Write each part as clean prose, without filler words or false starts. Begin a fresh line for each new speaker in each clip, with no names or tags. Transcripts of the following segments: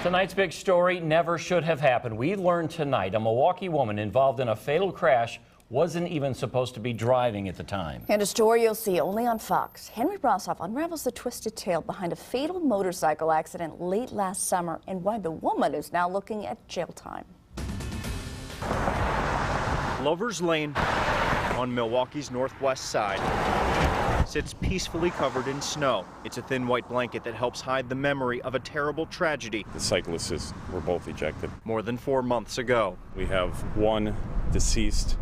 Tonight's big story never should have happened. We learned tonight a Milwaukee woman involved in a fatal crash wasn't even supposed to be driving at the time.
And a story you'll see only on Fox. Henry Rosoff unravels the twisted tale behind a fatal motorcycle accident late last summer and why the woman is now looking at jail time.
Lover's Lane on Milwaukee's northwest side sits peacefully covered in snow. It's a thin white blanket that helps hide the memory of a terrible tragedy.
The cyclists were both ejected.
More than 4 months ago.
We have one deceased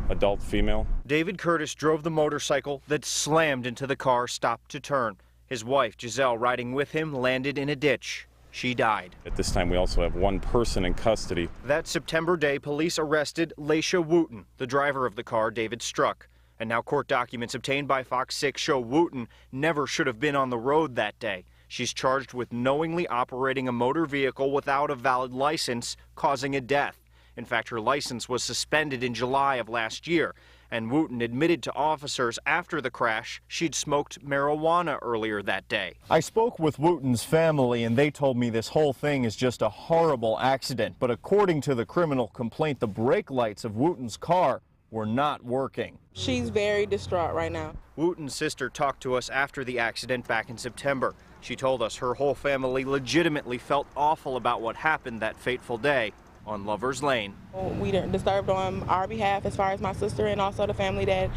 adult female.
David Curtis drove the motorcycle that slammed into the car stopped to turn. His wife, Giselle, riding with him, landed in a ditch. She died.
At this time, we also have one person in custody.
That September day, police arrested Laisha Wooten, the driver of the car David struck. And now court documents obtained by Fox 6 show Wooten never should have been on the road that day. She's charged with knowingly operating a motor vehicle without a valid license, causing a death. In fact, her license was suspended in July of last year. And Wooten admitted to officers after the crash she'd smoked marijuana earlier that day. I spoke with Wooten's family and they told me this whole thing is just a horrible accident. But according to the criminal complaint, the brake lights of Wooten's car were not working.
She's very distraught right now.
Wooten's sister talked to us after the accident back in September. She told us her whole family legitimately felt awful about what happened that fateful day on Lover's Lane.
We didn't disturbed on our behalf as far as my sister and also the family that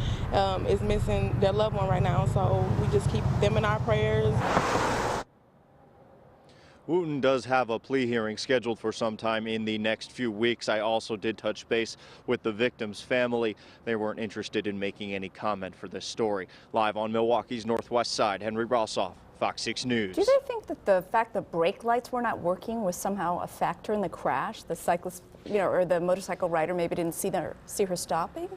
is missing their loved one right now. So we just keep them in our prayers.
Wooten does have a plea hearing scheduled for sometime in the next few weeks. I also did touch base with the victim's family. They weren't interested in making any comment for this story. Live on Milwaukee's northwest side, Henry Rosoff, Fox 6 News.
Do they think that the fact the brake lights were not working was somehow a factor in the crash? The cyclist, or the motorcycle rider maybe didn't see her stopping?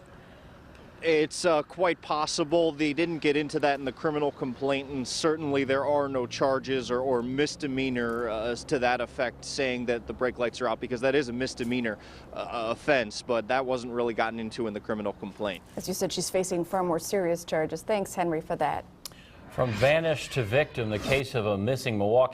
It's quite possible. They didn't get into that in the criminal complaint, and certainly there are no charges or misdemeanor to that effect saying that the brake lights are out, because that is a misdemeanor offense, but that wasn't really gotten into in the criminal complaint.
As you said, she's facing far more serious charges. Thanks, Henry, for that.
From vanished to victim, the case of a missing Milwaukee